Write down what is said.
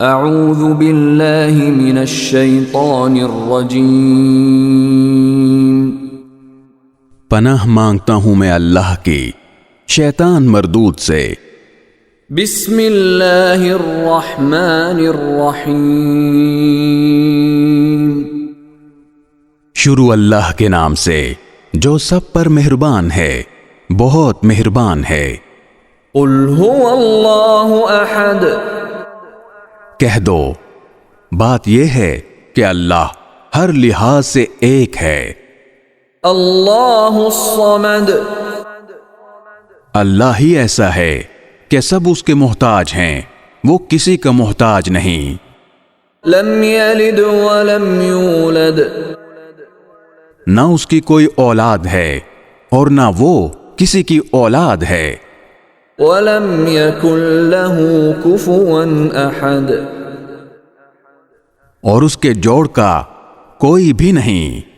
اعوذ باللہ من الشیطان الرجیم، پناہ مانگتا ہوں میں اللہ کی شیطان مردود سے۔ بسم اللہ الرحمن الرحیم، شروع اللہ کے نام سے جو سب پر مہربان ہے، بہت مہربان ہے۔ قل هو اللہ احد، کہہ دو بات یہ ہے کہ اللہ ہر لحاظ سے ایک ہے۔ اللہ الصمد، اللہ ہی ایسا ہے کہ سب اس کے محتاج ہیں، وہ کسی کا محتاج نہیں۔ لم یلد ولم یولد، نہ اس کی کوئی اولاد ہے اور نہ وہ کسی کی اولاد ہے۔ ولم یکن له کفوا احد، اور اس کے جوڑ کا کوئی بھی نہیں۔